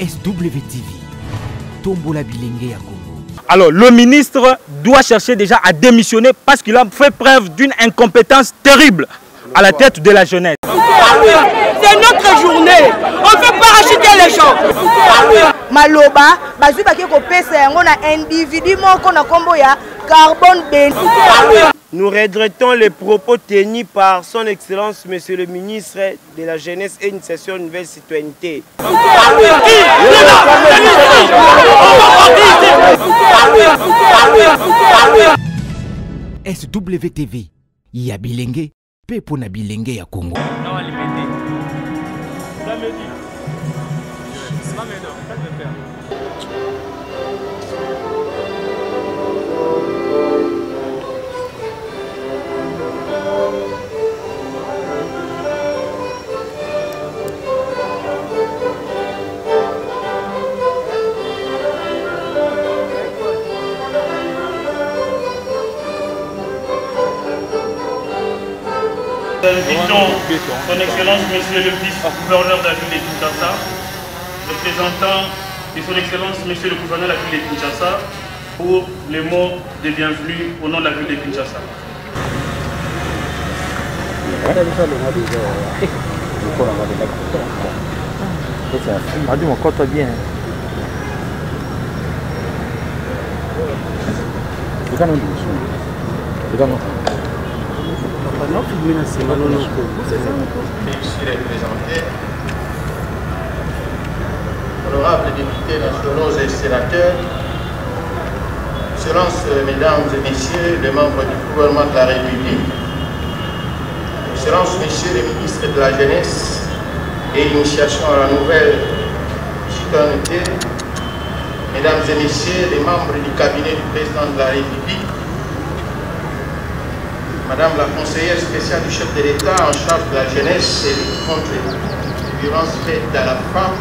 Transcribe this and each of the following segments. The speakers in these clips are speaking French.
SWTV, Tombola Bilingue ya Congo. Alors, le ministre doit chercher déjà à démissionner parce qu'il a fait preuve d'une incompétence terrible à la tête de la jeunesse. C'est notre journée. On ne peut pas acheter les gens. Maloba, bazu baki ko pesa yango na individu moko na kombo ya carbone ben. Nous regrettons les propos tenus par son Excellence Monsieur le ministre de la Jeunesse et Initiation Nouvelle Citoyenneté. SWTV, ya Bilenge, pepo na Bilenge ya Congo. Invitons son Excellence Monsieur le vice-gouverneur de la ville de Kinshasa, représentant de son Excellence Monsieur le gouverneur de la ville de Kinshasa, pour les mots de bienvenue au nom de la ville de Kinshasa. Ici représentés, honorables députés nationaux et sénateurs, Excellences, mesdames et messieurs les membres du gouvernement de la République, Excellences, messieurs les ministres de la Jeunesse et Initiation à la Nouvelle Citoyenneté, mesdames et messieurs les membres du cabinet du président de la République, Madame la conseillère spéciale du chef de l'État en charge de la jeunesse et contre les violences faites à la femme,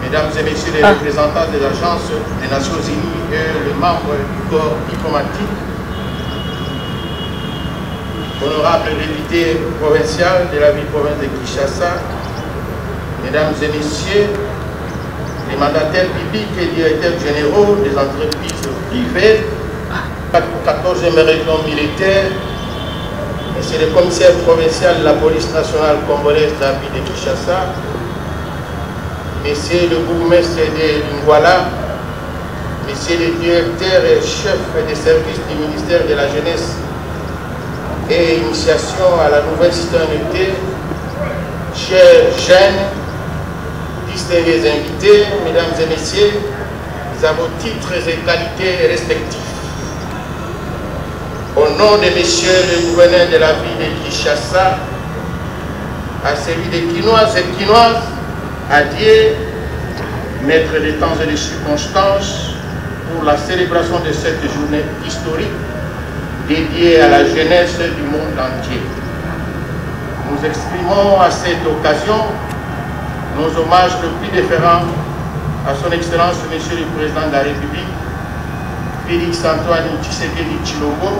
Mesdames et Messieurs les représentants des agences des Nations Unies et les membres du corps diplomatique, honorables députés provinciaux de la ville-province de Kinshasa, Mesdames et Messieurs les mandataires publics et directeurs généraux des entreprises privées, 14e région militaire, Monsieur le commissaire provincial de la police nationale congolaise de la ville de Kinshasa, Monsieur le bourgmestre de Lingwala, Monsieur le directeur et chef des services du ministère de la Jeunesse et Initiation à la Nouvelle Citoyenneté, chers jeunes, distingués invités, Mesdames et Messieurs, à vos titres et qualités respectifs. Au nom de Monsieur le gouverneur de la ville de Kinshasa, à celui des Kinoises et Kinoises, à Dieu, maître des temps et des circonstances, pour la célébration de cette journée historique dédiée à la jeunesse du monde entier. Nous exprimons à cette occasion nos hommages le plus déférents à son Excellence Monsieur le Président de la République, Félix Antoine Tshisekedi Tshilombo,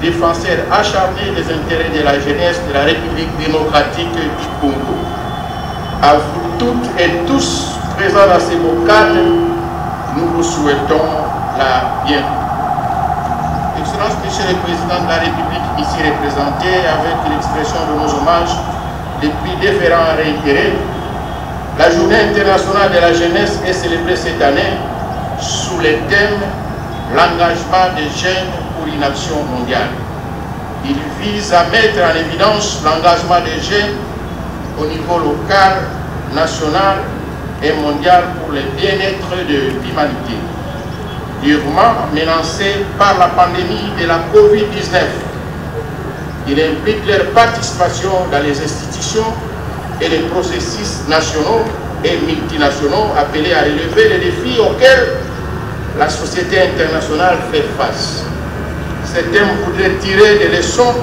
défenseur acharné des intérêts de la jeunesse de la République démocratique du Congo. À vous toutes et tous présents dans ces beaux cadres, nous vous souhaitons la bienvenue. Excellence, Monsieur le Président de la République, ici représenté, avec l'expression de nos hommages les plus déférents et réitérés, la Journée internationale de la jeunesse est célébrée cette année sous le thème « L'engagement des jeunes pour une action mondiale ». Il vise à mettre en évidence l'engagement des jeunes au niveau local, national et mondial pour le bien-être de l'humanité. Durement menacés par la pandémie de la COVID-19, il implique leur participation dans les institutions et les processus nationaux et multinationaux appelés à relever les défis auxquels la société internationale fait face. Ces thèmes voudraient tirer des leçons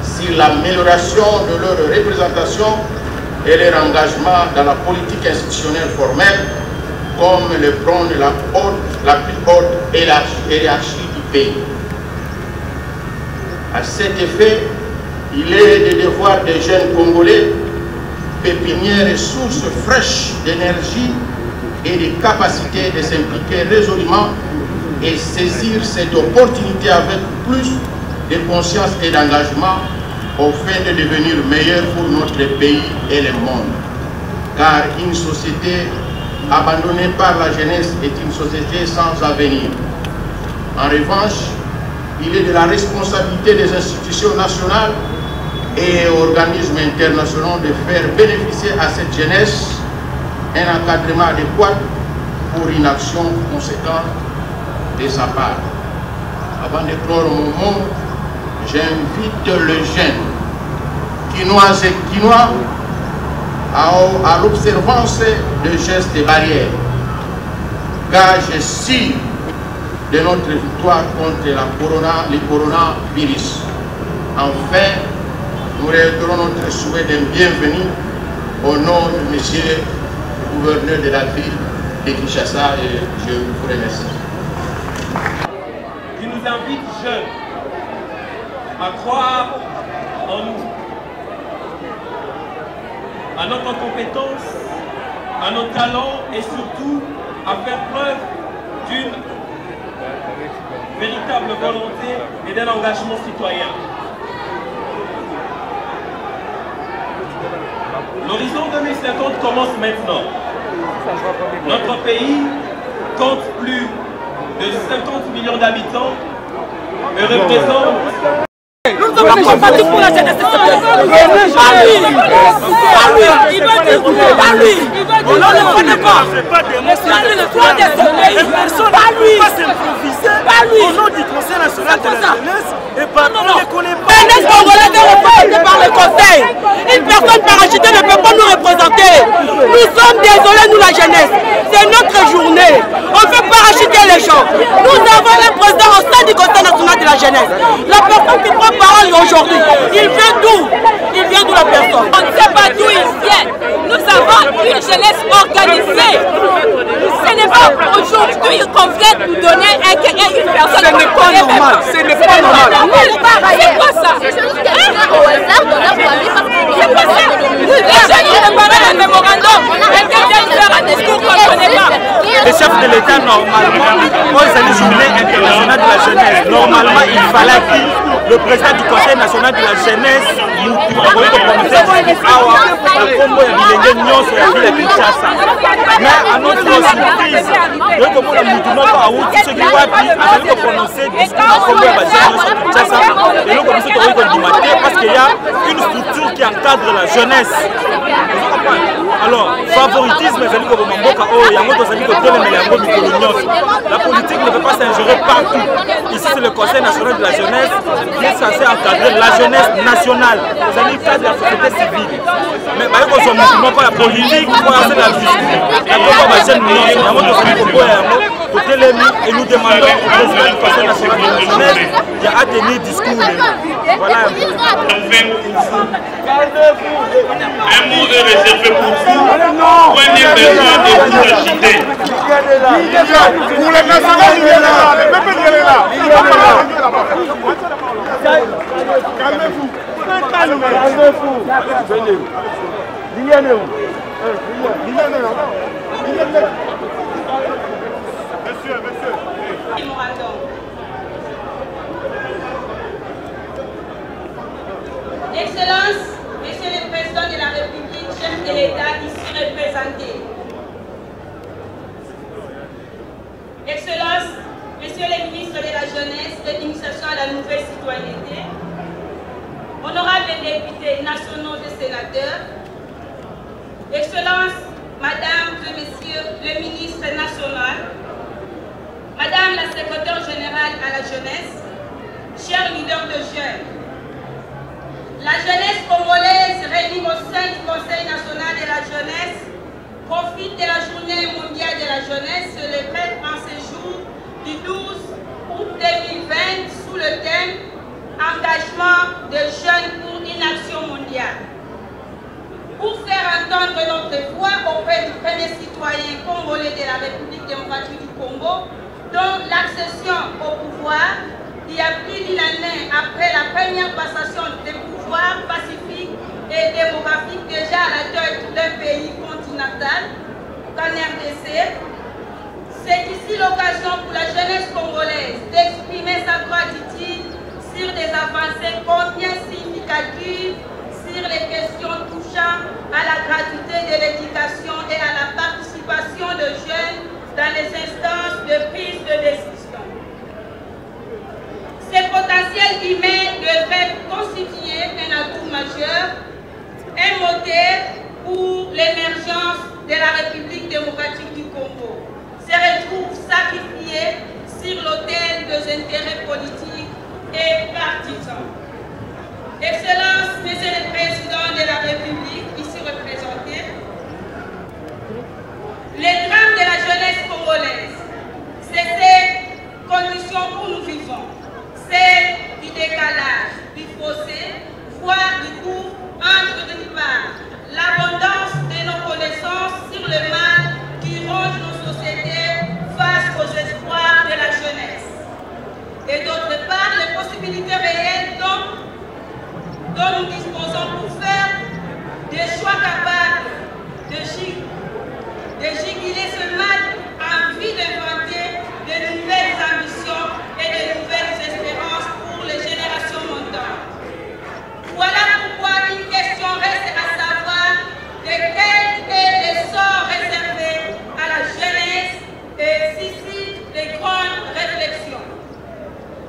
sur l'amélioration de leur représentation et leur engagement dans la politique institutionnelle formelle, comme le prône la plus haute hiérarchie du pays. À cet effet, il est des devoirs des jeunes Congolais pépinière et source fraîche d'énergie et de capacité de s'impliquer résolument et saisir cette opportunité avec plus de conscience et d'engagement au fin de devenir meilleur pour notre pays et le monde. Car une société abandonnée par la jeunesse est une société sans avenir. En revanche, il est de la responsabilité des institutions nationales et organismes internationaux de faire bénéficier à cette jeunesse un encadrement adéquat pour une action conséquente de sa part. Avant de clore mon mot, j'invite les jeunes, quinoises et quinois, à l'observance de gestes et barrières, gage sûr de notre victoire contre le coronavirus. Enfin, nous réitérons notre souhait d'un bienvenue au nom de monsieur le gouverneur de la ville de Kinshasa et je vous remercie. Qui nous invite jeunes à croire en nous, à notre compétence, à nos talents et surtout à faire preuve d'une véritable volonté et d'un engagement citoyen. L'horizon 2050 commence maintenant. Notre pays compte plus de 50 millions d'habitants et représente... Nous sommes combattus pour la jeunesse. Pas lui. Il veut dire pas lui. On ne le connaît pas. Le droit des sommeils. Pas lui. Pas lui. Au nom du Conseil national de la jeunesse. Et pas on ne connaît pas. La jeunesse congolaise est représentée par le Conseil. Une personne parachutée ne peut pas nous représenter. Nous sommes désolés, nous la jeunesse. C'est notre journée. On fait parachuter les gens. Nous avons un président au sein du Conseil national de la jeunesse. La personne qui prend parole aujourd'hui, il vient d'où? Il vient d'où la personne? On ne sait pas d'où il vient. Nous avons une jeunesse organisée. Ce n'est pas aujourd'hui qu'on vient nous donner une personne qui connaît même pas. Ce n'est pas normal. C'est quoi ça? C'est pas ça. Les jeunes ont préparé un mémorandum. Quelqu'un vient faire un discours qu'on ne connaît pas. Les chefs de l'État, normalement, c'est une journée internationale de la jeunesse. Normalement, il fallait que le président du Conseil national de la jeunesse nous mais à notre surprise, parce qu'il y a une structure qui encadre la jeunesse. Alors, favoritisme, la politique ne peut pas s'ingérer partout. Ici, c'est le Conseil national de la jeunesse qui est censé encadrer la jeunesse nationale. C'est le cas de la société civile. Mais par exemple, on ne pas la politique, on va faire la discussion. Et nous demandons au président du Conseil national de la jeunesse de tenir discours. Voilà un peu. Un mot est réservé pour vous. Prenez besoin de vous agiter. Pour les nationaux, il est là. Le peuple, il est là. Calmez-vous. Excellence, Monsieur le Président de la République, chef de l'État ici représenté. Excellence, Monsieur le Ministre de la Jeunesse, de l'initiation à la nouvelle citoyenneté, honorables députés nationaux et sénateurs, Excellence, Madame et Messieurs le Ministre national, Madame la Secrétaire générale à la jeunesse, chers leaders de jeunes, la jeunesse congolaise réunie au sein du Conseil national de la jeunesse profite de la journée mondiale de la jeunesse célébrée en ce jour du 12 août 2020 sous le thème Engagement des jeunes pour une action mondiale. Pour faire entendre notre voix auprès du premier citoyen congolais de la République démocratique du Congo, dont l'accession au pouvoir il y a plus d'une année après la première passation des pouvoirs pacifiques et démographique déjà à la tête d'un pays continental, qu'en RDC. C'est ici l'occasion pour la jeunesse congolaise d'exprimer sa gratitude sur des avancées combien significatives sur les questions touchant à la gratuité de l'éducation et à la participation de jeunes dans les instances de prise de décision. Ces potentiels humains devraient constituer un atout majeur, un moteur pour l'émergence de la République démocratique du Congo, se retrouvent sacrifiés sur l'autel des intérêts politiques et partisans. Excellence, Monsieur le Président de la République, ici représenté, les drames de la jeunesse congolaise, c'est ces conditions où nous vivons, c'est du décalage, du fossé, voire du coup entre d'une part l'abondance de nos connaissances sur le mal qui ronge nos sociétés face aux espoirs de la jeunesse, et d'autre part les possibilités réelles dont nous disposons pour faire des choix capables de juguler ce mal en vue d'inventer de nouvelles ambitions et de nouvelles espérances pour les générations montantes. Voilà pourquoi une question reste à savoir de quel est le sort réservé à la jeunesse et suscite de grandes réflexions.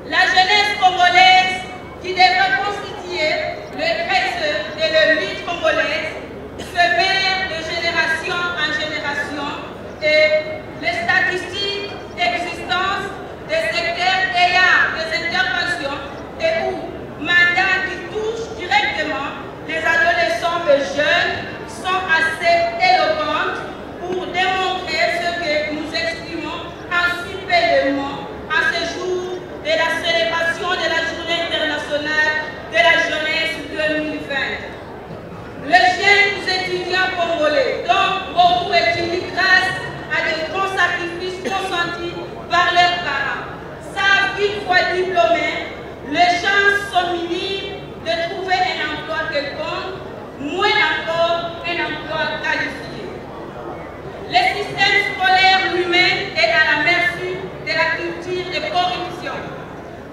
La jeunesse congolaise qui devrait constituer le trésor de l'élite congolaise se mène de génération en génération et les statistiques existantes des secteurs ayant des interventions et ou mandats qui touchent directement les adolescents et jeunes sont assez éloquentes pour démontrer ce que nous exprimons ainsi pleinement à ce jour de la célébration de la Journée internationale de la jeunesse 2020. Les jeunes étudiants congolais, dont beaucoup étudient grâce à de grands sacrifices consentis par leurs parents, savent qu'une fois diplômés, les chances sont minimes de trouver un emploi quelconque, moins encore un emploi qualifié. Le système scolaire lui-même est à la merci de la culture de corruption,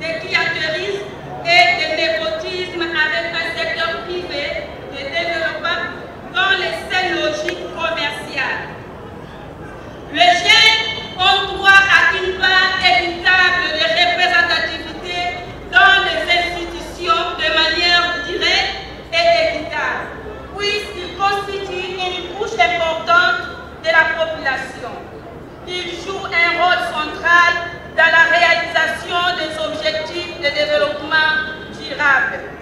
de clientélisme et de népotisme avec un secteur privé de développement dans les seules logiques commerciales. Les jeunes ont droit à une part équitable de représentativité dans les institutions de manière directe et équitable, puisqu'ils constituent une couche importante de la population. Ils jouent un rôle central dans la réalisation des objectifs de développement durable.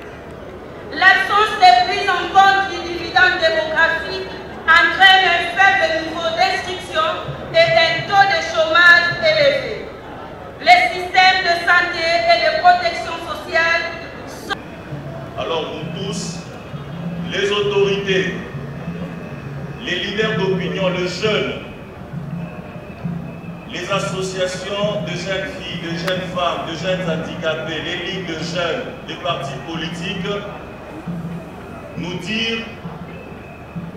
L'absence de prise en compte du dividende démographique entraîne un faible niveau d'instruction et un taux de chômage élevé. Les systèmes de santé et de protection sociale sont... Alors nous tous, les autorités, les leaders d'opinion, les jeunes, les associations de jeunes filles, de jeunes femmes, de jeunes handicapés, les ligues de jeunes, les partis politiques, nous dire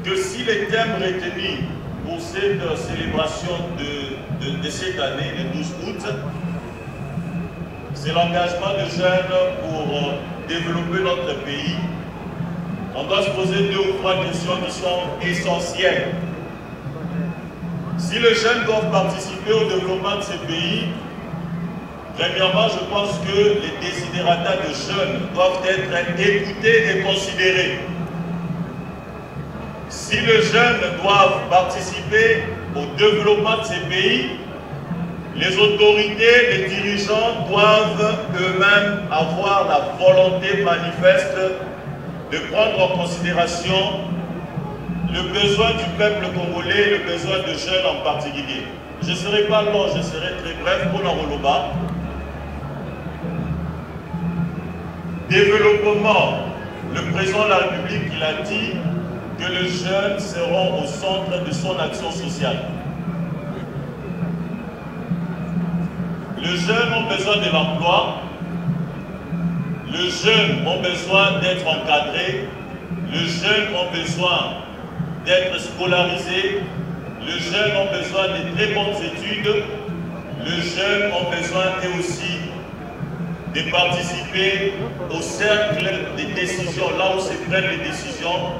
que si les thèmes retenus pour cette célébration de cette année, le 12 août, c'est l'engagement de jeunes pour développer notre pays, on doit se poser 2 ou 3 questions qui sont essentielles. Si les jeunes doivent participer au développement de ce pays, premièrement, je pense que les desiderata de jeunes doivent être écoutés et considérés. Si les jeunes doivent participer au développement de ces pays, les autorités, les dirigeants doivent eux-mêmes avoir la volonté manifeste de prendre en considération le besoin du peuple congolais, le besoin de jeunes en particulier. Je ne serai pas long, je serai très bref pour l'Anroloba. Développement, le président de la République, il a dit que les jeunes seront au centre de son action sociale. Les jeunes ont besoin de l'emploi, les jeunes ont besoin d'être encadrés, Les jeunes ont besoin d'être scolarisés, les jeunes ont besoin de très bonnes études, les jeunes ont besoin eux aussi de participer au cercle des décisions, là où se prennent les décisions,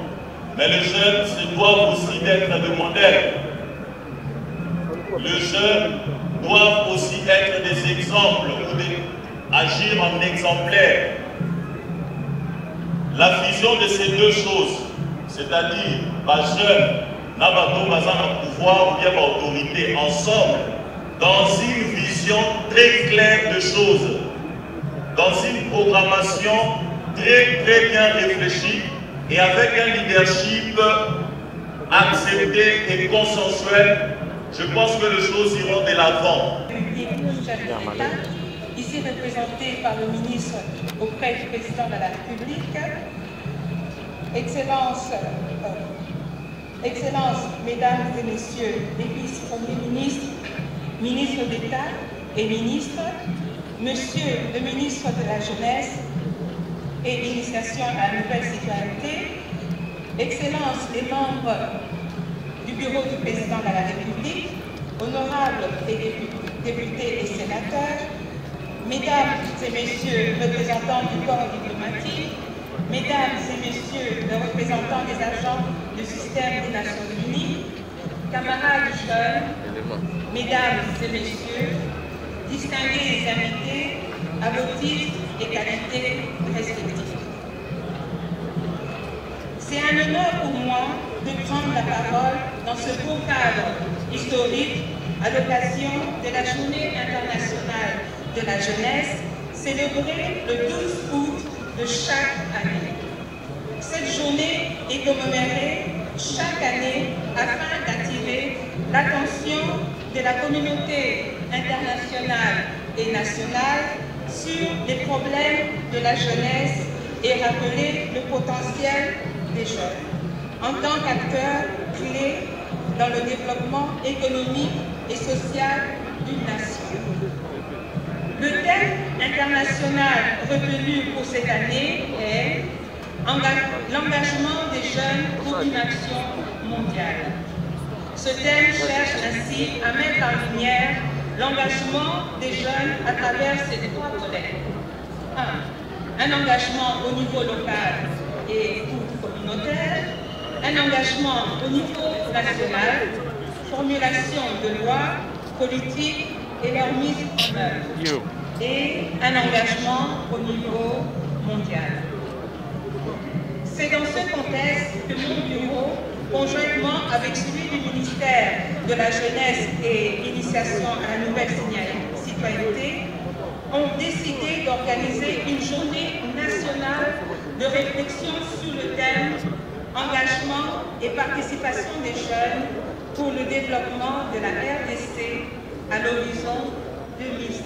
mais les jeunes se doivent aussi d'être des modèles. Les jeunes doivent aussi être des exemples ou agir en exemplaire. La fusion de ces deux choses, c'est-à-dire les jeunes, n'abattons pas un pouvoir ou bien l'autorité, ensemble, dans une vision très claire de choses, dans une programmation très bien réfléchie et avec un leadership accepté et consensuel, je pense que les choses iront de l'avant. Ici représenté par le ministre auprès du président de la République, Excellences, Mesdames et Messieurs les vice-premiers ministres, ministres d'État et ministres, Monsieur le ministre de la Jeunesse et Initiation à la Nouvelle Citoyenneté, Excellences les membres du Bureau du Président de la République, honorables députés et sénateurs, Mesdames et Messieurs les représentants du corps diplomatique, Mesdames et Messieurs les représentants des agents du système des Nations Unies, camarades jeunes, Mesdames et Messieurs, distingués invités à vos titres et qualités respectifs. C'est un honneur pour moi de prendre la parole dans ce beau cadre historique à l'occasion de la Journée internationale de la jeunesse, célébrée le 12 août de chaque année. Cette journée est commémorée chaque année afin d'attirer l'attention de la communauté internationale et nationale sur les problèmes de la jeunesse et rappeler le potentiel des jeunes en tant qu'acteurs clés dans le développement économique et social d'une nation. Le thème international retenu pour cette année est l'engagement des jeunes pour une action mondiale. Ce thème cherche ainsi à mettre en lumière l'engagement des jeunes à travers ces trois volets. Un engagement au niveau local et ou communautaire, un engagement au niveau national, formulation de lois, politiques et leur mise en œuvre, et un engagement au niveau mondial. C'est dans ce contexte que mon bureau, conjointement avec celui du ministère de la Jeunesse et Initiation à la Nouvelle Citoyenneté, ont décidé d'organiser une journée nationale de réflexion sur le thème engagement et participation des jeunes pour le développement de la RDC à l'horizon 2050.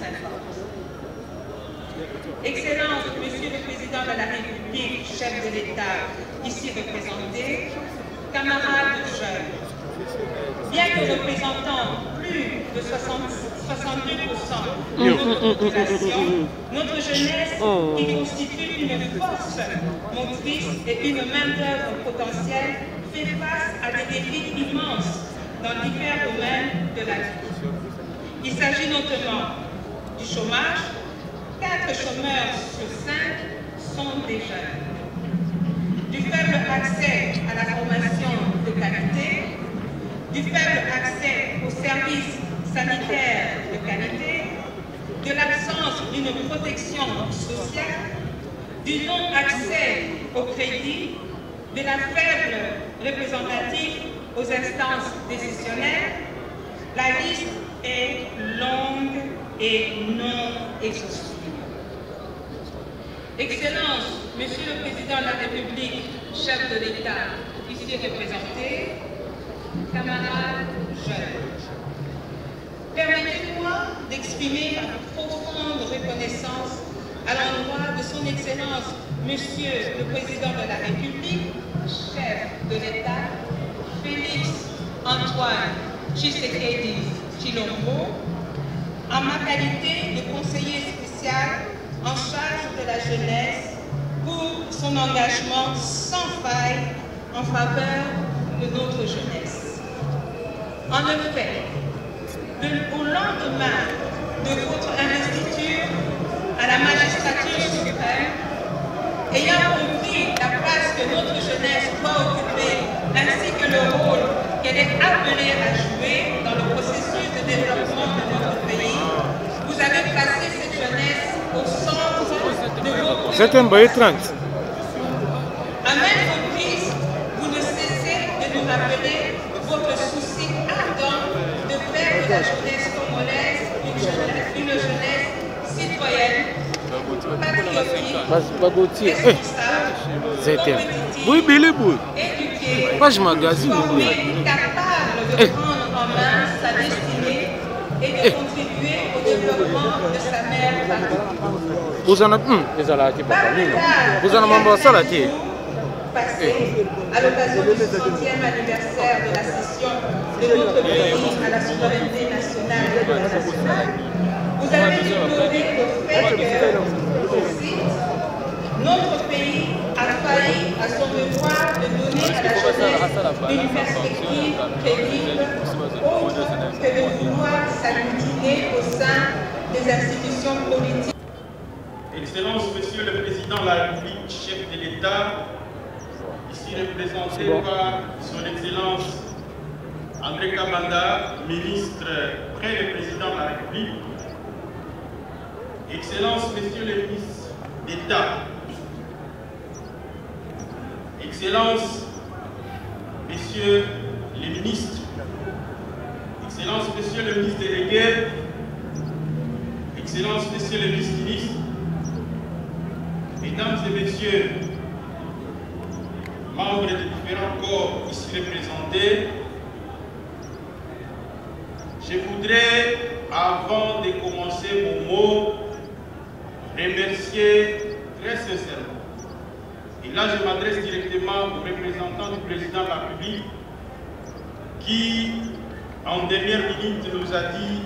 Excellence, Monsieur le Président de la République, chef de l'État, ici représenté, camarades jeunes, bien que représentant plus de 62% de notre population, notre jeunesse, qui constitue une force motrice et une main-d'œuvre potentielle, fait face à des défis immenses dans divers domaines de la vie. Il s'agit notamment du chômage. 4 chômeurs sur 5 sont des jeunes. Du faible accès à la formation de qualité, du faible accès aux services sanitaires de qualité, de l'absence d'une protection sociale, du non-accès au crédit, de la faible représentative aux instances décisionnaires. La liste est longue et non exhaustive. Excellence, Monsieur le Président de la République, chef de l'État, ici représenté, camarades jeunes, permettez-moi d'exprimer ma profonde reconnaissance à l'endroit de son Excellence, Monsieur le Président de la République, chef de l'État, Félix Antoine Tshisekedi Tshilombo, en ma qualité de conseiller spécial en charge de la jeunesse pour son engagement sans faille en faveur de notre jeunesse. En effet, au lendemain de votre investiture à la magistrature suprême, ayant compris la place que notre jeunesse doit occuper ainsi que le rôle qu'elle est appelée à jouer dans le processus de développement de notre pays, vous avez placé cette jeunesse au centre de vos préoccupations. À maintes reprises, vous ne cessez de nous rappeler votre souci ardent de faire de la jeunesse congolaise une jeunesse citoyenne, patriotique, responsable, compétitive, éduquée, formée, capable de prendre en main sa destinée et de contribuer au développement de sa mère patrie. Passé à l'occasion du 60e anniversaire de la cession de notre pays à la souveraineté nationale et internationale, vous avez déploré le fait que, je cite, notre pays a failli à son devoir de donner à la jeunesse une perspective crédible autre que de vouloir s'agglutiner au sein des institutions politiques. Excellence, Monsieur le Président de la République, chef de l'État, ici représenté par Son Excellence André Kabanda, ministre près le Président de la République, Excellence, Monsieur le ministre d'État, Excellence, Messieurs les ministres, Excellence, Monsieur le ministre délégué, Excellence, Monsieur le vice-ministre, Mesdames et Messieurs, membres des différents corps ici représentés, je voudrais, avant de commencer mon mot, remercier très sincèrement. Et là, je m'adresse directement au représentant du président de la République qui, en dernière minute, nous a dit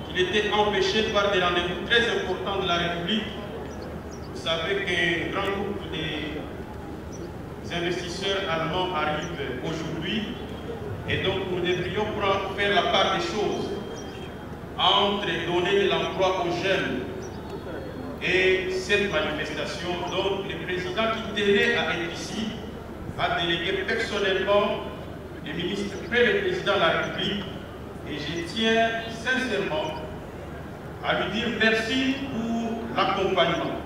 qu'il était empêché par des rendez-vous très importants de la République. Vous savez qu'un grand groupe des investisseurs allemands arrive aujourd'hui et donc nous devrions faire la part des choses entre donner de l'emploi aux jeunes et cette manifestation. Donc le président qui tenait à être ici a délégué personnellement le ministre près le président de la République et je tiens sincèrement à lui dire merci pour l'accompagnement.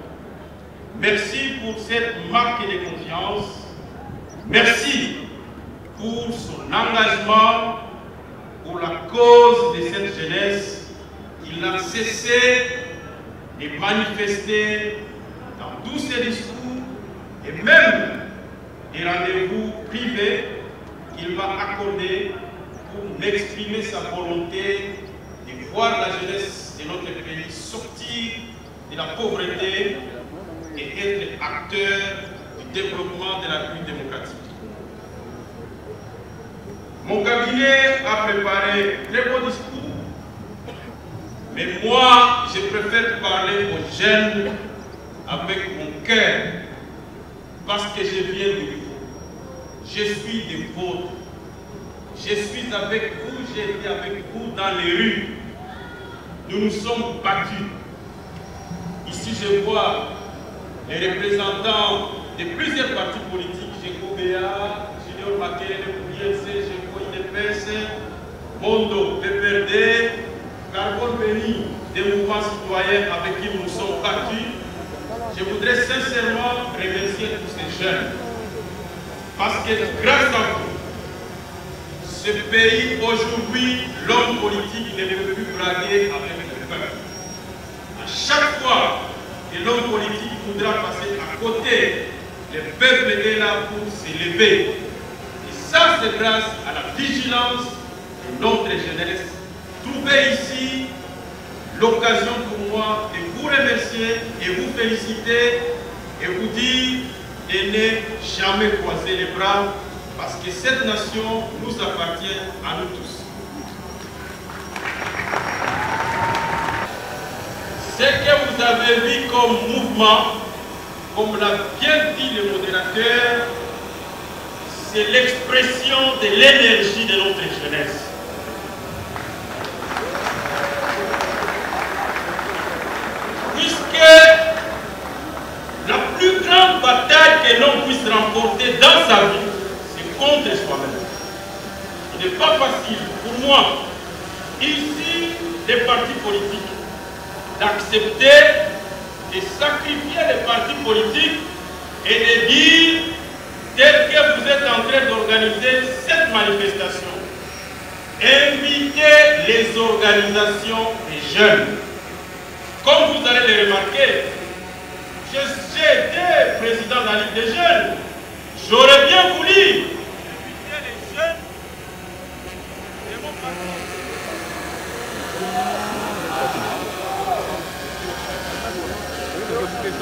Merci pour cette marque de confiance. Merci pour son engagement pour la cause de cette jeunesse. Il n'a cessé de manifester dans tous ses discours et même des rendez-vous privés qu'il va accorder pour exprimer sa volonté de voir la jeunesse de notre pays sortir de la pauvreté et être acteur du développement de la République démocratique. Mon cabinet a préparé un très beau discours, mais moi, je préfère parler aux jeunes avec mon cœur, parce que je viens de vous. Je suis des vôtres. Je suis avec vous, j'ai été avec vous dans les rues. Nous nous sommes battus. Ici, je vois les représentants de plusieurs partis politiques, GECO-BA, Junior Makele, PUILC, GECO IDPS, Mondo, PPRD, Carbone Béni, des mouvements citoyens avec qui nous nous sommes battus. Je voudrais sincèrement remercier tous ces jeunes. Parce que grâce à vous, ce pays, aujourd'hui, l'homme politique ne peut plus braguer avec le peuple. À chaque fois que l'homme politique voudra passer à côté, le peuple est là pour s'élever. Et ça, c'est grâce à la vigilance de notre jeunesse. Trouvez ici l'occasion pour moi de vous remercier et vous féliciter et vous dire de ne jamais croiser les bras parce que cette nation nous appartient à nous tous. Ce que vous avez vu comme mouvement comme l'a bien dit le modérateur, c'est l'expression de l'énergie de notre jeunesse. Puisque la plus grande bataille que l'on puisse remporter dans sa vie, c'est contre soi-même. Il n'est pas facile pour moi, ici, des partis politiques, d'accepter de sacrifier les partis politiques et de dire, tel que vous êtes en train d'organiser cette manifestation, invitez les organisations des jeunes. Comme vous allez le remarquer, j'ai été président de la Ligue des jeunes. J'aurais bien voulu inviter les jeunes de mon parti.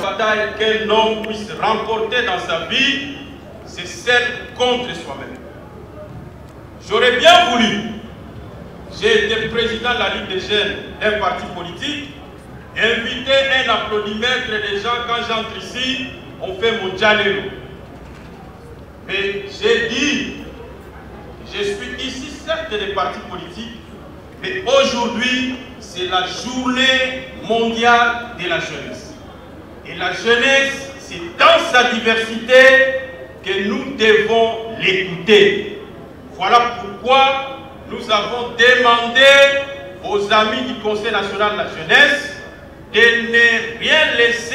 La bataille qu'un homme puisse remporter dans sa vie, c'est celle contre soi-même. J'aurais bien voulu, j'ai été président de la Ligue des jeunes d'un parti politique, inviter un applaudimètre des gens quand j'entre ici, on fait mon dialogue. Mais j'ai dit, je suis ici certes des partis politiques, mais aujourd'hui c'est la journée mondiale de la jeunesse. Et la jeunesse, c'est dans sa diversité que nous devons l'écouter. Voilà pourquoi nous avons demandé aux amis du Conseil national de la jeunesse de ne rien laisser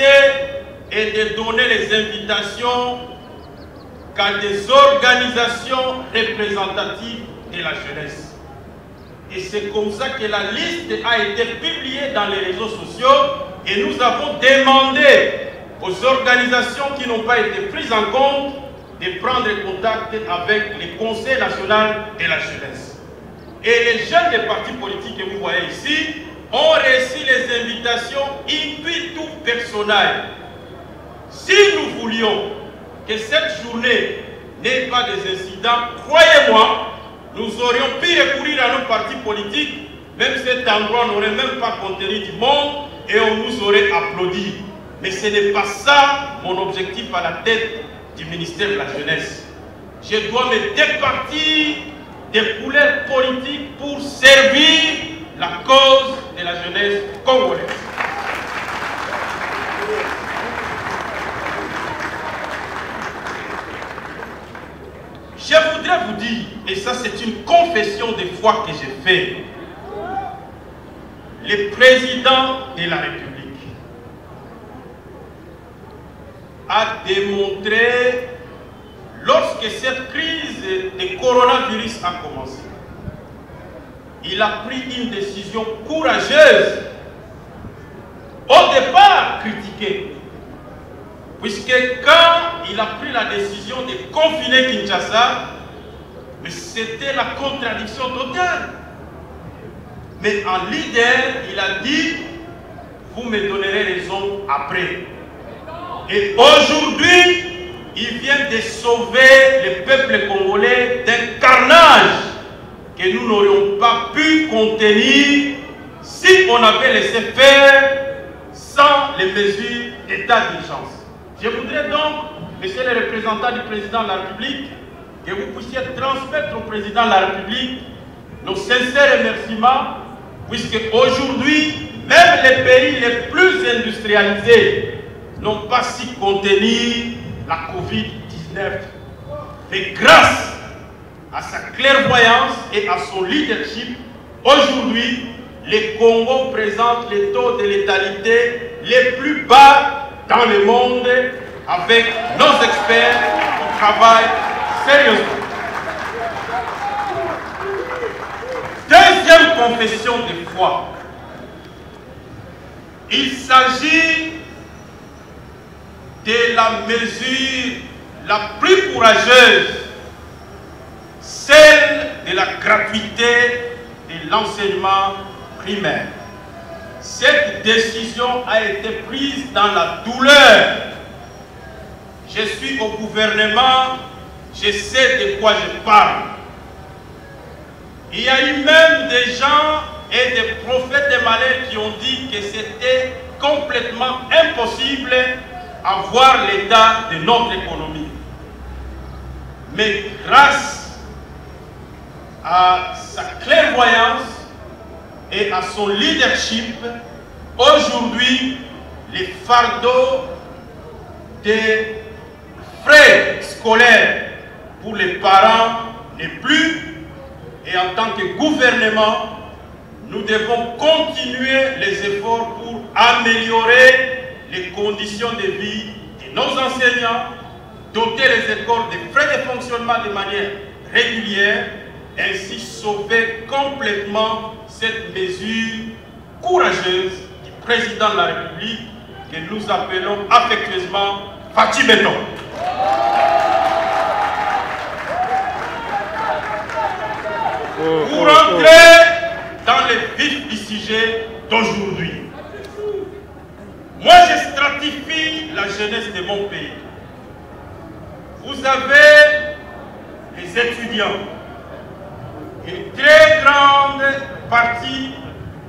et de donner les invitations qu'à des organisations représentatives de la jeunesse. Et c'est comme ça que la liste a été publiée dans les réseaux sociaux et nous avons demandé aux organisations qui n'ont pas été prises en compte de prendre contact avec le Conseil national de la jeunesse. Et les jeunes des partis politiques que vous voyez ici ont reçu les invitations in vitu personnelles. Si nous voulions que cette journée n'ait pas des incidents, croyez-moi, nous aurions pu recourir à nos partis politiques, même cet endroit n'aurait même pas contenu du monde et on nous aurait applaudi. Mais ce n'est pas ça mon objectif à la tête du ministère de la Jeunesse. Je dois me départir des couleurs politiques pour servir la cause de la jeunesse congolaise. Je voudrais vous dire, et ça c'est une confession de foi que j'ai faite, le président de la République a démontré, lorsque cette crise de coronavirus a commencé, il a pris une décision courageuse, au départ critiquée, puisque quand il a pris la décision de confiner Kinshasa, mais c'était la contradiction totale. Mais en leader, il a dit, vous me donnerez raison après. Et aujourd'hui, il vient de sauver le peuple congolais d'un carnage que nous n'aurions pas pu contenir si on avait laissé faire sans les mesures d'état d'urgence. Je voudrais donc, monsieur le représentant du président de la République, que vous puissiez transmettre au président de la République nos sincères remerciements, puisque aujourd'hui, même les pays les plus industrialisés n'ont pas su contenir la Covid-19. Mais grâce à sa clairvoyance et à son leadership, aujourd'hui, le Congo présente les taux de létalité les plus bas dans le monde, avec nos experts qui travaillent sérieusement. Deuxième confession de foi. Il s'agit de la mesure la plus courageuse, celle de la gratuité de l'enseignement primaire. Cette décision a été prise dans la douleur. Je suis au gouvernement, je sais de quoi je parle. Il y a eu même des gens et des prophètes des malheurs qui ont dit que c'était complètement impossible à voir l'état de notre économie. Mais grâce à sa clairvoyance et à son leadership, aujourd'hui, les fardeaux des frais scolaires pour les parents n'est plus, et en tant que gouvernement, nous devons continuer les efforts pour améliorer les conditions de vie de nos enseignants, doter les écoles de frais de fonctionnement de manière régulière, ainsi sauver complètement cette mesure courageuse du président de la République que nous appelons affectueusement Fatih Béton. Pour entrer dans le vif du sujet d'aujourd'hui, moi je stratifie la jeunesse de mon pays. Vous avez les étudiants, une très grande partie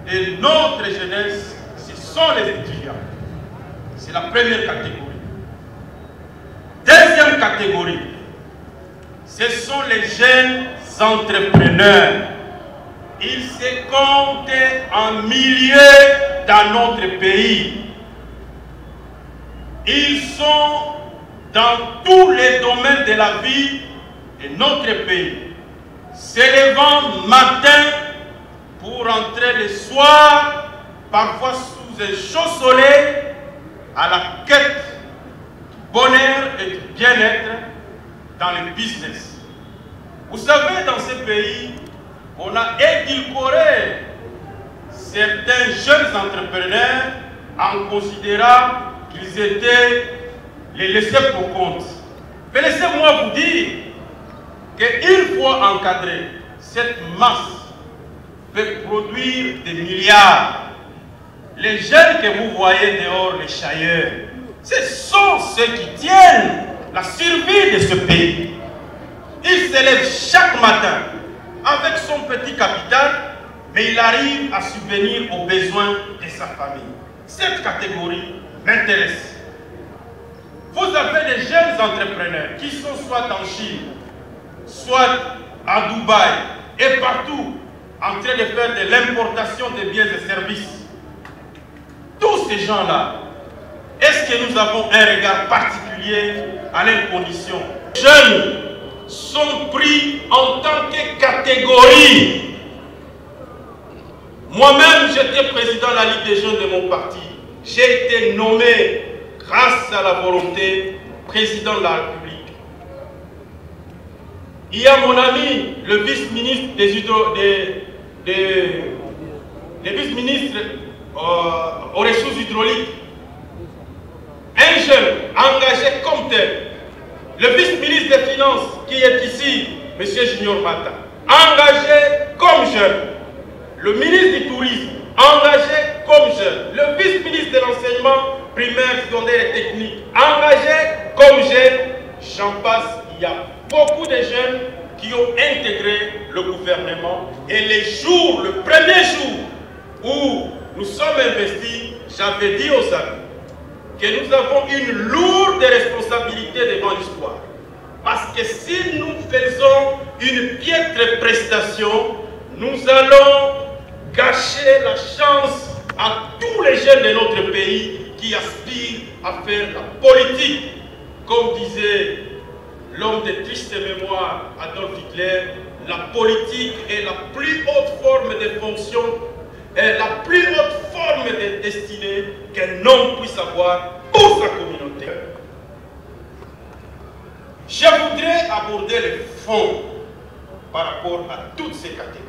de notre jeunesse, ce sont les étudiants. C'est la première catégorie. Deuxième catégorie, ce sont les jeunes entrepreneurs. Ils se comptent en milliers dans notre pays. Ils sont dans tous les domaines de la vie de notre pays, se levant matin pour rentrer le soir, parfois sous un chaud soleil, à la quête du bonheur et du bien-être dans le business. Vous savez, dans ce pays, on a édulcoré certains jeunes entrepreneurs en considérant qu'ils étaient les laissés pour compte. Mais laissez-moi vous dire qu'une fois encadrée, cette masse peut produire des milliards. Les jeunes que vous voyez dehors, les chailleurs, ce sont ceux qui tiennent la survie de ce pays. Il se lève chaque matin avec son petit capital, mais il arrive à subvenir aux besoins de sa famille. Cette catégorie m'intéresse. Vous avez des jeunes entrepreneurs qui sont soit en Chine, soit à Dubaï et partout en train de faire de l'importation de biens et services. Tous ces gens-là, est-ce que nous avons un regard particulier à leurs conditions? Jeunes sont pris en tant que catégorie. Moi-même, j'étais président de la Ligue des jeunes de mon parti. J'ai été nommé, grâce à la volonté, président de la République. Il y a mon ami, le vice-ministre vice-ministre aux ressources hydrauliques, un jeune engagé comme tel. Le vice-ministre des Finances qui est ici, M. Junior Mata, engagé comme jeune. Le ministre du Tourisme, engagé comme jeune. Le vice-ministre de l'enseignement primaire, secondaire et technique, engagé comme jeune. J'en passe, il y a beaucoup de jeunes qui ont intégré le gouvernement. Et le premier jour où nous sommes investis, j'avais dit aux amis que nous avons une lourde responsabilité devant l'histoire. Parce que si nous faisons une piètre prestation, nous allons gâcher la chance à tous les jeunes de notre pays qui aspirent à faire la politique. Comme disait l'homme de triste mémoire Adolf Hitler, la politique est la plus haute forme de fonction, est la plus haute forme de destinée qu'un homme puisse avoir pour sa communauté. Je voudrais aborder le fond par rapport à toutes ces catégories.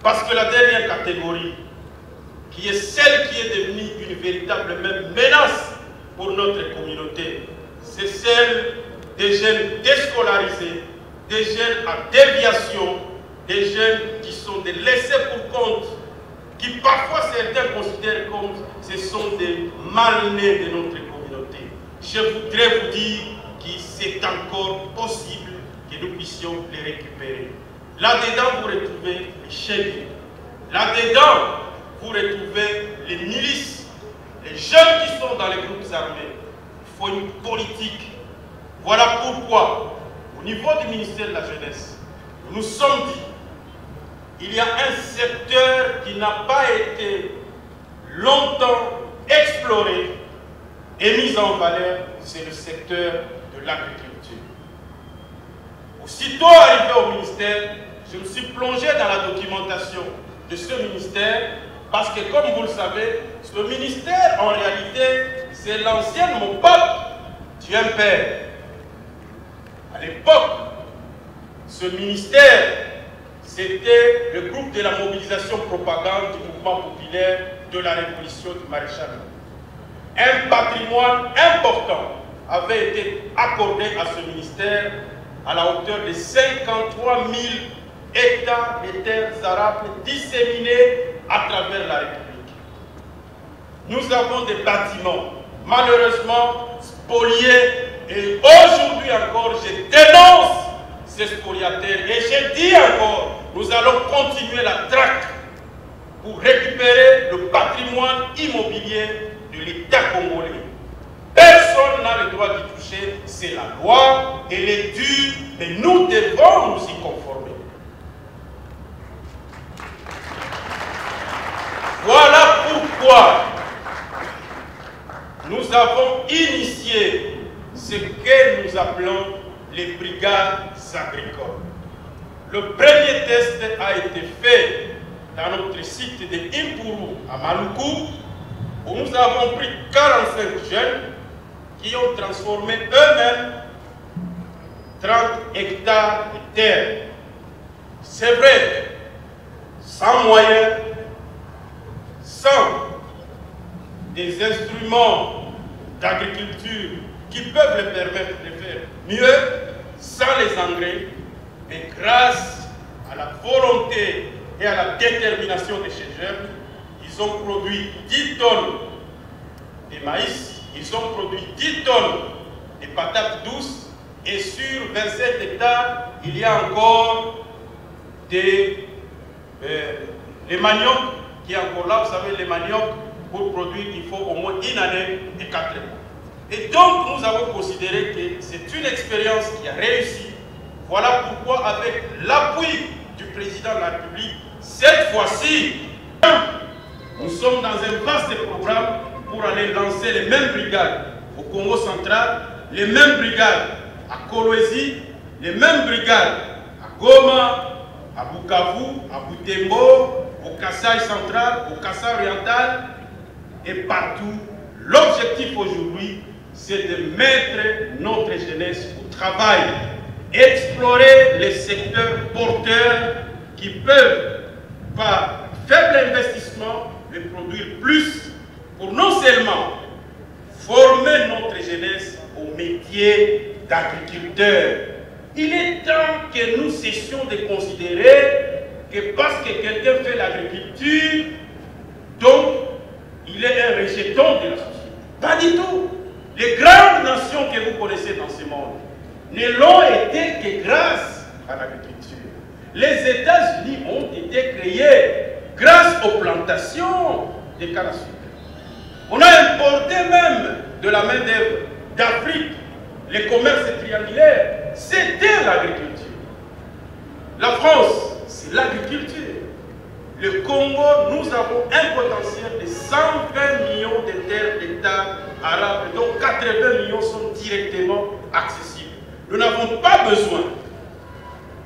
Parce que la dernière catégorie, qui est celle qui est devenue une véritable menace pour notre communauté, c'est celle des jeunes déscolarisés, des jeunes en déviation, des jeunes qui sont des laissés pour compte, qui parfois certains considèrent comme ce sont des mal-nés de notre communauté. Je voudrais vous dire que c'est encore possible que nous puissions les récupérer. Là-dedans, vous retrouvez les chefs. Là-dedans, vous retrouvez les milices, les jeunes qui sont dans les groupes armés. Il faut une politique. Voilà pourquoi, au niveau du ministère de la Jeunesse, nous nous sommes dit, il y a un secteur qui n'a pas été longtemps exploré et mis en valeur, c'est le secteur de l'agriculture. Aussitôt arrivé au ministère, je me suis plongé dans la documentation de ce ministère parce que, comme vous le savez, ce ministère, en réalité, c'est l'ancienne MOPAP du MPR. À l'époque, ce ministère, c'était le groupe de la mobilisation propagande du mouvement populaire de la révolution du maréchal. Un patrimoine important avait été accordé à ce ministère à la hauteur de 53 000 hectares de terres arables disséminés à travers la République. Nous avons des bâtiments, malheureusement spoliés, et aujourd'hui encore, je dénonce ces spoliateurs et je dis encore, nous allons continuer la traque pour récupérer le patrimoine immobilier de l'État congolais. Personne n'a le droit d'y toucher, c'est la loi, elle est dure, mais nous devons nous y conformer. Voilà pourquoi nous avons initié ce que nous appelons les brigades agricoles. Le premier test a été fait dans notre site de Impuru à Maluku, où nous avons pris 45 jeunes qui ont transformé eux-mêmes 30 hectares de terre. C'est vrai, sans moyens, sans des instruments d'agriculture qui peuvent leur permettre de faire mieux, sans les engrais, mais grâce à la volonté et à la détermination de ces jeunes, ils ont produit 10 tonnes de maïs, ils ont produit 10 tonnes de patates douces, et sur 27 hectares, il y a encore les maniocs qui est encore là. Vous savez, les maniocs, pour produire, il faut au moins une année et 4 mois. Et donc, nous avons considéré que c'est une expérience qui a réussi. Voilà pourquoi, avec l'appui du président de la République, cette fois-ci, nous sommes dans un vaste programme pour aller lancer les mêmes brigades au Congo central, les mêmes brigades à Kolwezi, les mêmes brigades à Goma, à Bukavu, à Butembo, au Kasaï central, au Kasaï oriental et partout. L'objectif aujourd'hui, c'est de mettre notre jeunesse au travail, explorer les secteurs porteurs qui peuvent, par faible investissement, mais produire plus pour non seulement former notre jeunesse au métier d'agriculteur. Il est temps que nous cessions de considérer que parce que quelqu'un fait l'agriculture, donc il est un rejeton de la société. Pas du tout. Les grandes nations que vous connaissez dans ce monde ne l'ont été que grâce à l'agriculture. Les États-Unis ont été créés grâce aux plantations de canne à sucre. On a importé même de la main-d'œuvre d'Afrique. Les commerces triangulaires, c'était l'agriculture. La France, c'est l'agriculture. Le Congo, nous avons un potentiel de 120 millions de terres d'hectares arables, dont 80 millions sont directement accessibles. Nous n'avons pas besoin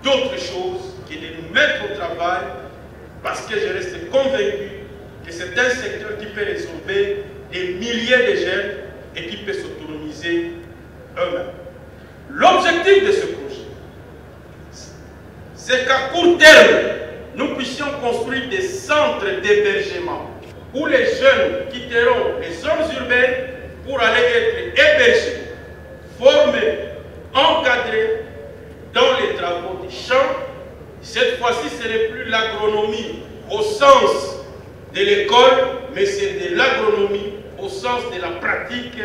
d'autre chose que de nous mettre au travail, parce que je reste convaincu que c'est un secteur qui peut résolver des milliers de jeunes et qui peut s'autonomiser eux-mêmes. L'objectif de ce projet, c'est qu'à court terme, nous puissions construire des centres d'hébergement où les jeunes quitteront les zones urbaines pour aller être hébergés, formés, encadrés dans les travaux des champs. Cette fois-ci, ce n'est plus l'agronomie au sens de l'école, mais c'est de l'agronomie au sens de la pratique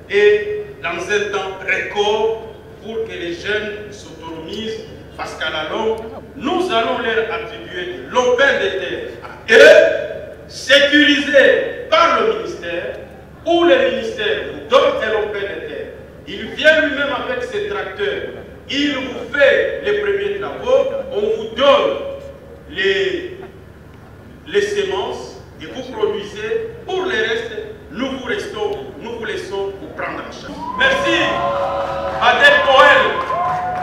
et dans un temps record pour que les jeunes s'autonomisent, parce qu'à la longue, nous allons leur attribuer l'open de terre à eux, sécurisés par le ministère, où le ministère vous donne un lopin de terre, il vient lui-même avec ses tracteurs, il vous fait les premiers travaux, on vous donne les semences et vous produisez. Pour le reste, nous vous laissons vous prendre en charge. Merci, Adèle Poel.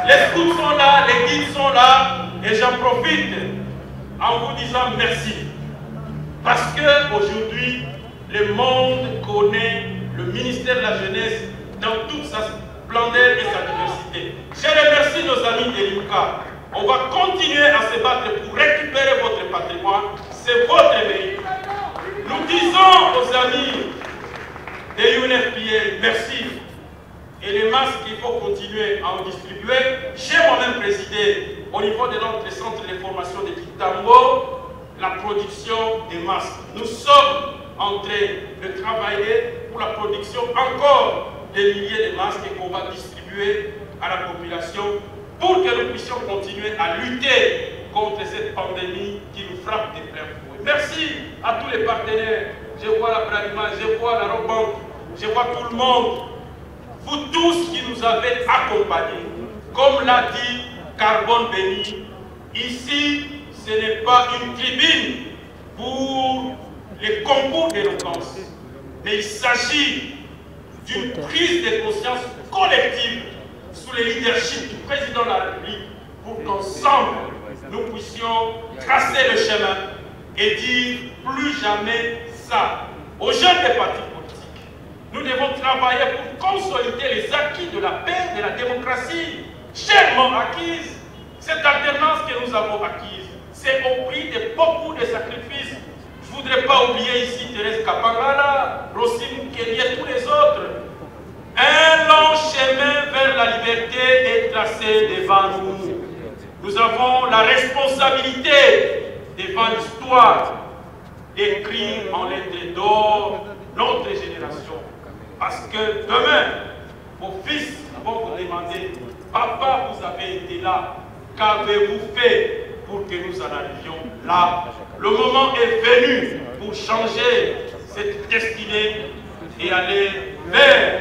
Les scouts sont là, les guides sont là, et j'en profite en vous disant merci. Parce qu'aujourd'hui, le monde connaît le ministère de la Jeunesse dans toute sa splendeur et sa diversité. Je remercie nos amis de l'IMCA. On va continuer à se battre pour récupérer votre patrimoine. C'est votre mérite. Nous disons aux amis de UNFPA, merci. Et les masques, il faut continuer à en distribuer. J'ai moi-même présidé au niveau de notre centre de formation de Kitambo la production des masques. Nous sommes en train de travailler pour la production encore des milliers de masques qu'on va distribuer à la population pour que nous puissions continuer à lutter contre cette pandémie qui nous frappe de plein fouet. Merci à tous les partenaires. Je vois la Branima, je vois la Robanque, je vois tout le monde. Vous tous qui nous avez accompagnés. Comme l'a dit Carbone Béni, ici, ce n'est pas une tribune pour les concours d'éloquence, mais il s'agit d'une prise de conscience collective sous le leadership du président de la République pour qu'ensemble, nous puissions tracer le chemin et dire plus jamais ça. Aux jeunes des partis politiques, nous devons travailler pour consolider les acquis de la paix, de la démocratie, chèrement acquise. Cette alternance que nous avons acquise, c'est au prix de beaucoup de sacrifices. Je ne voudrais pas oublier ici Thérèse Kapangala, Rosine Kelly et tous les autres. Un long chemin vers la liberté est tracé devant nous. Nous avons la responsabilité devant l'histoire d'écrire en lettres d'or notre génération. Parce que demain, vos fils vont vous demander, papa, vous avez été là, qu'avez-vous fait pour que nous en arrivions là? Le moment est venu pour changer cette destinée et aller vers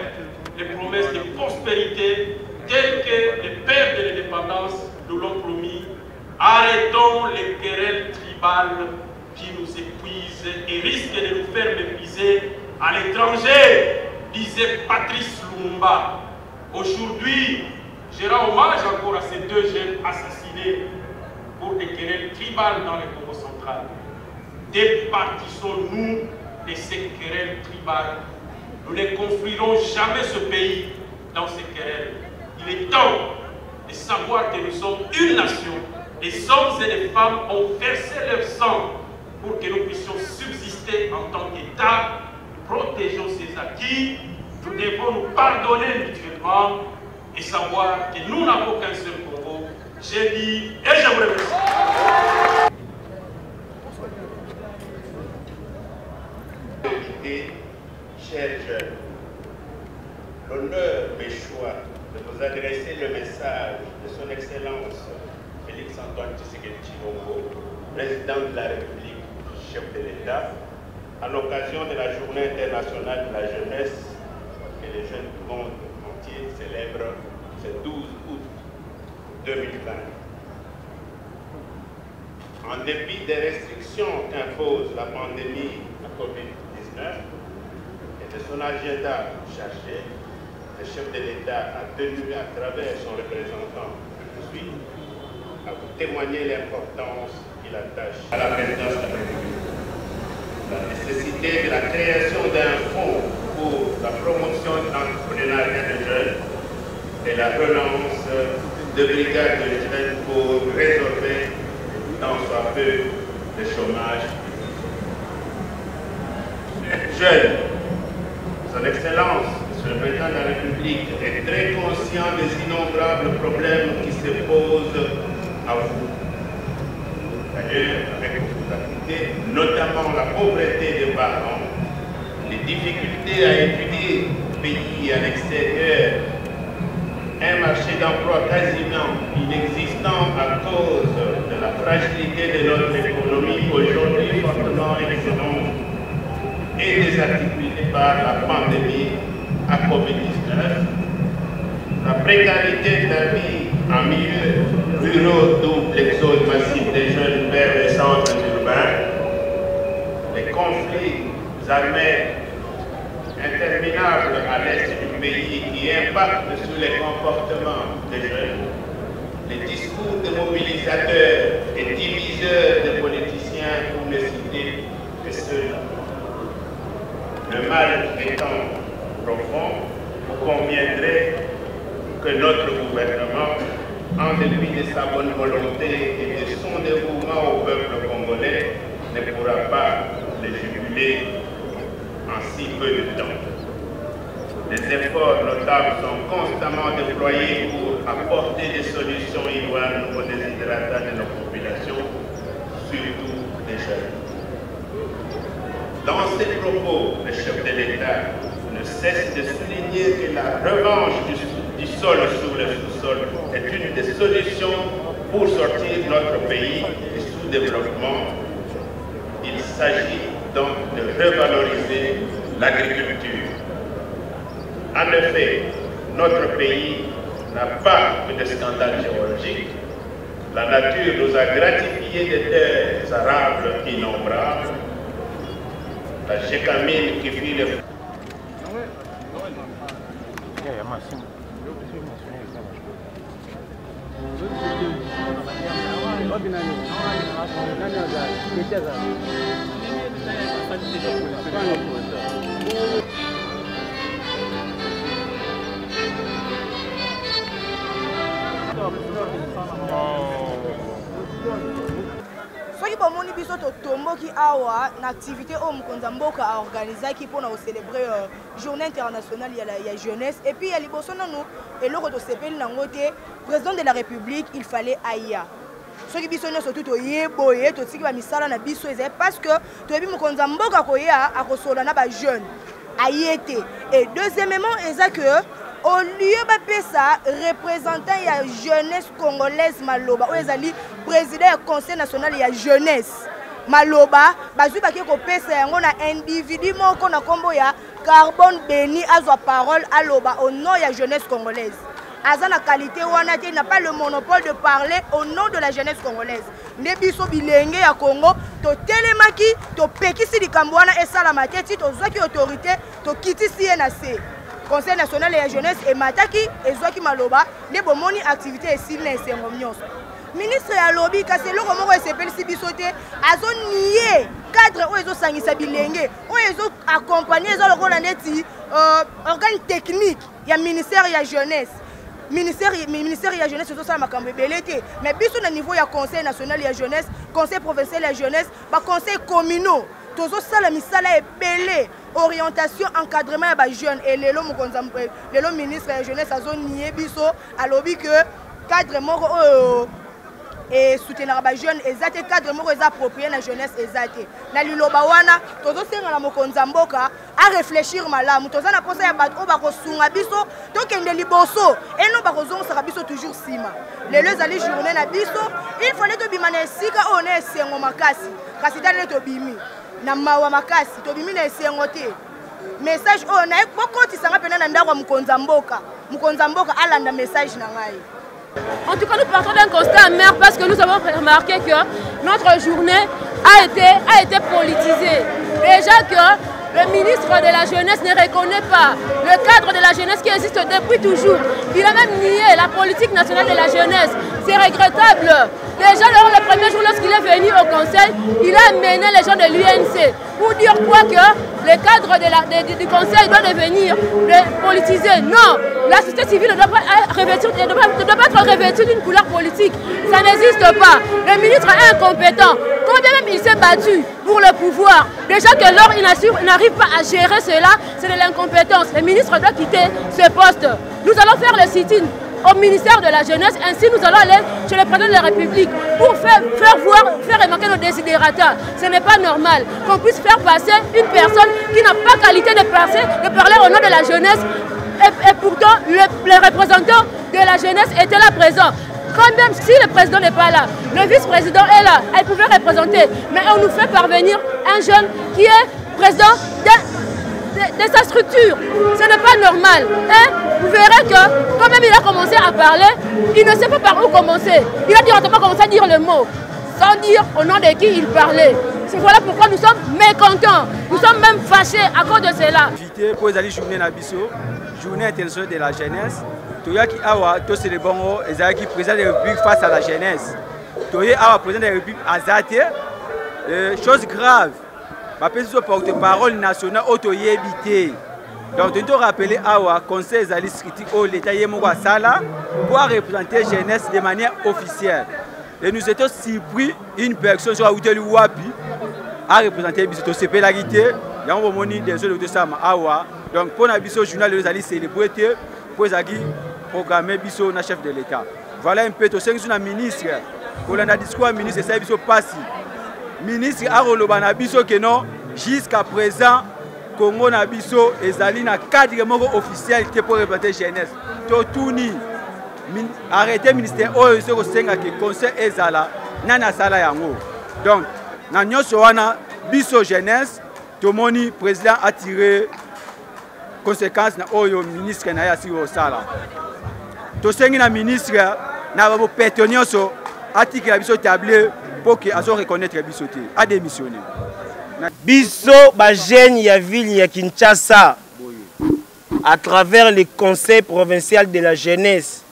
les promesses de prospérité telles que les pères de l'indépendance nous l'ont promis. Arrêtons les querelles tribales qui nous épuisent et risquent de nous faire mépriser à l'étranger, disait Patrice Lumumba. Aujourd'hui, je rends hommage encore à ces deux jeunes assassinés pour des querelles tribales dans le Congo central. Départissons-nous de ces querelles tribales. Nous ne construirons jamais ce pays dans ces querelles. Il est temps de savoir que nous sommes une nation. Les hommes et les femmes ont versé leur sang pour que nous puissions subsister en tant qu'État. Protégeons ces acquis. Nous devons nous pardonner mutuellement et savoir que nous n'avons qu'un seul Congo. J'ai dit et je vous remercie. Chers jeunes, l'honneur m'échoit de vous adresser le message de son Excellence Félix-Antoine Tshisekedi Tshilombo, président de la République, chef de l'État, à l'occasion de la Journée internationale de la jeunesse que les jeunes du monde entier célèbrent ce 12 août 2020. En dépit des restrictions qu'impose la pandémie de COVID-19 et de son agenda chargé, le chef de l'État a tenu à travers son représentant à vous témoigner l'importance qu'il attache à la présidence de la République. La nécessité de la création d'un fonds pour la promotion de l'entrepreneuriat des jeunes et la relance de brigades de jeunes pour résorber tant soit peu le chômage. Jeunes, son Excellence, Monsieur le Président de la République, est très conscient des innombrables problèmes qui se posent à vous. D'ailleurs, avec beaucoup d'acuité, notamment la pauvreté des parents, les difficultés à étudier au pays et à l'extérieur, un marché d'emploi quasiment inexistant à cause de la fragilité de notre économie aujourd'hui fortement excédente et désarticulé par la pandémie à Covid-19, la précarité de la vie en milieu ruraux double l'exode massif des jeunes vers les centres urbains, les conflits armés interminables à l'est du pays qui impactent sur les comportements des jeunes, les discours de mobilisateurs et diviseurs de politiciens pour ne citer que ceux-là. Le mal étant profond, vous conviendrez que notre gouvernement, en dépit de sa bonne volonté et de son dévouement au peuple congolais, ne pourra pas les juguler en si peu de temps. Des efforts notables sont constamment déployés pour apporter des solutions idoines aux déshydratats de nos populations, surtout des jeunes. Dans ses propos, le chef de l'État ne cesse de souligner que la revanche du sol sur le sous-sol est une des solutions pour sortir notre pays du sous-développement. Il s'agit donc de revaloriser l'agriculture. En effet, notre pays n'a pas que de scandales géologiques. La nature nous a gratifié de terres arables innombrables. La gécamine qui fit le... soki bomoni biso totomboki awa na activité oyo mokonzi ya mboka aorganizaki mpona kocélébrer journée internationale ya jeunesse et puis ya liboso nanu eloko tosepeli nango te président de la république il fallait aya soki biso nyonso tu toye boye totiki bamisala na biso ezali parce que toyebi mokonzi ya mboka koya akosola na bajeune aye te et deuxièmement eza que au lieu bapesa représentant ya jeunesse congolaise maloba oyo ezali président ya conseil national ya jeunesse maloba bazwi baki kopesa yango na individu moko na kombo ya Carbone Béni azwa parole aloba au nom ya jeunesse congolaise. Aza na qualité wana te, il n'a pas le monopole de parler au nom de la jeunesse congolaise. Ne biso bilenge ya Congo to telemaki to pekisi likambo wana esala mateti to zwaki autorité to kitisi NAC. Conseil national ya jeunesse et mataki ezwaki maloba ne bomoni activité esili na esengo nyonso. Ministre ya lobby kasi loko moko esepelisi biso te azo nier cadre oyo ezosangisa bilenge oyo ezo accompagner ezo lokola neti organe technique ya ministère ya jeunesse. Ministère ya jeunesse ezosala makambo ebele te mais biso na niveau ya conseil national ya jeunesse, conseil provincial ya jeunesse, ba conseil communaux tozosala misala ebele orientation encadrement ya ba jeunes et lelo mokonzi lelo ministre ya jeunesse azo nier biso alobi que cadre moko oyo et soutenir ba jeunes ezate cadre moko eza approprié na jeunesse ezate na liloba wana tozosenga na mokonzi mboka a réfléchir malamu toza na posa ya bato bako sunga biso tokende liboso et non bako zonga biso toujours sima lelo ezali journée na biso il fallait to bimana esika on est sengo makasi kasi tale to bimi na mawa makasi to bimi na esengo te message on a beaucoup tisanga pena na ndako mokonzi mboka alanda message na ngai. En tout cas, nous partons d'un constat amer parce que nous avons remarqué que notre journée a été politisée. Déjà que le ministre de la Jeunesse ne reconnaît pas le cadre de la jeunesse qui existe depuis toujours. Il a même nié la politique nationale de la jeunesse. C'est regrettable. Déjà, le premier jour, lorsqu'il est venu au conseil, il a amené les gens de l'UNC pour dire quoi que le cadre du conseil doit devenir politisé. Non, la société civile ne doit pas être revêtue d'une couleur politique. Ça n'existe pas. Le ministre est incompétent. Quand bien même il s'est battu pour le pouvoir, déjà que lors il n'arrive pas à gérer cela, c'est de l'incompétence. Le ministre doit quitter ce poste. Nous allons faire le sit-in au ministère de la Jeunesse, ainsi nous allons aller chez le président de la République pour faire remarquer nos desiderata. Ce n'est pas normal qu'on puisse faire passer une personne qui n'a pas qualité de parler au nom de la jeunesse et pourtant les représentants de la jeunesse étaient là présents. Quand même si le président n'est pas là, le vice-président est là, elle pouvait représenter, mais on nous fait parvenir un jeune qui est président d'un de sa structure. Ce n'est pas normal. Hein? Vous verrez que, quand même il a commencé à parler, il ne sait pas par où commencer. Il a directement commencé à dire le mot, sans dire au nom de qui il parlait. C'est voilà pourquoi nous sommes mécontents. Nous sommes même fâchés à cause de cela. Pour les journées Nabiso, journée internationale de la jeunesse, Toyaki Awa, tous les bons, et président de la République face à la jeunesse. Toyé Awa, président de la République Azate, chose grave. Ma petite porte-parole nationale, Otoye Bité. Donc, nous devons rappeler Awa, conseil des alliés critiques au l'État Yemouga Sala, pour représenter la jeunesse de manière officielle. Et nous étions surpris une personne sur la route de Wapi à représenter le CP Lagité. Il y a un moment des autres de Sama Awa. Donc, pour le journal, les alliés célébrés pour programmer le chef de l'État. Voilà un peu, c'est un ministre. Pour le discours, le ministre, c'est un passé. Ministre Arolobana Biso que non, jusqu'à présent, Congo Nabiso et Zalina cadre officiel pour représenter la jeunesse. Totouni, arrêté ministère Oyo qui conseil Ezala, Nana Sala Yango. Donc, Nanyo Soana, Biso jeunesse, Tomoni, président a tiré conséquences na Oyo ministre Naya Siro Sala. Tosengi na ministre, na babo pétonioso, article Biso tablé. Pour qu'ils reconnaissent Biso a démissionné. Biso, ba jeune ya ville ya Kinshasa, à travers le conseil provincial de la jeunesse,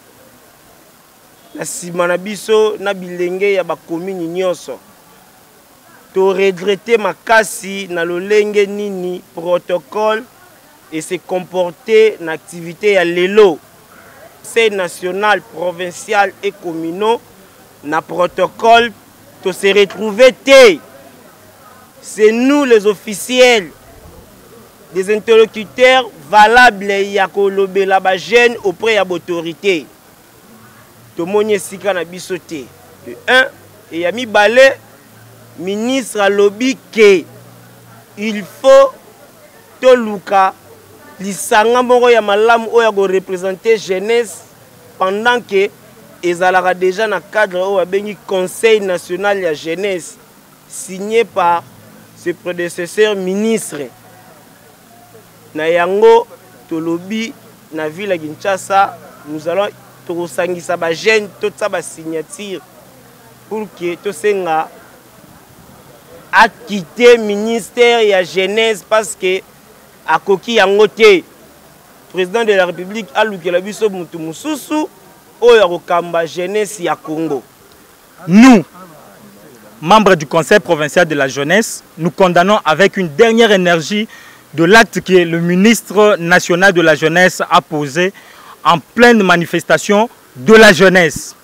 na simana biso na bilenge ya ba commune nyonso, to regretter makasi na lolenge nini protocole et se comporter na activité ya lelo, c'est national, provincial et communaux na protocole. To se retrouver té. C'est nous les officiels, des interlocuteurs valables ya kolobe la ba jeune auprès de l'autorité. To monye sika na biso té. De 1 et ya mi balé ministre a lobby que il faut to luka lisanga moko ya malamu oya go représenter jeunesse pendant que ils allaient déjà dans le cadre du Conseil national de la jeunesse, signé par ses prédécesseurs ministres. Nayango, Tolobi, na ville de Kinshasa, nous allons toursangi sa ba jeune, toute sa ba signature pour que tout senga a quitté le ministère de la jeunesse parce que à Koki Yangote, président de la République a louké la biso mutu mususu. Nous, membres du Conseil provincial de la jeunesse, nous condamnons avec une dernière énergie de l'acte que le ministre national de la jeunesse a posé en pleine manifestation de la jeunesse.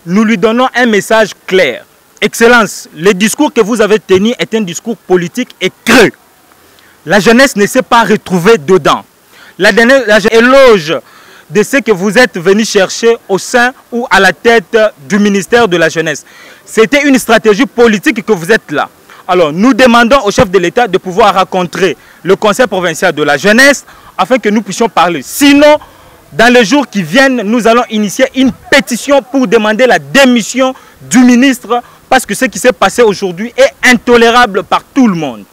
Nous lui donnons un message clair. Excellence, le discours que vous avez tenu est un discours politique et creux. La jeunesse ne s'est pas retrouvée dedans. La jeunesse éloge de ce que vous êtes venu chercher au sein ou à la tête du ministère de la jeunesse. C'était une stratégie politique que vous êtes là. Alors, nous demandons au chef de l'État de pouvoir rencontrer le Conseil provincial de la jeunesse afin que nous puissions parler. Sinon, dans les jours qui viennent, nous allons initier une pétition pour demander la démission du ministre parce que ce qui s'est passé aujourd'hui est intolérable par tout le monde.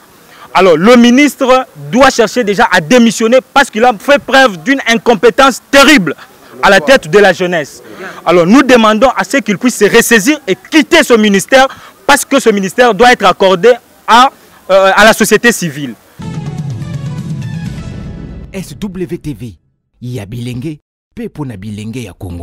Alors, le ministre doit chercher déjà à démissionner parce qu'il a fait preuve d'une incompétence terrible à la tête de la jeunesse. Alors, nous demandons à ce qu'il puisse se ressaisir et quitter ce ministère parce que ce ministère doit être accordé à la société civile. SWTV, ya bilenge, pe pona bilenge ya Congo.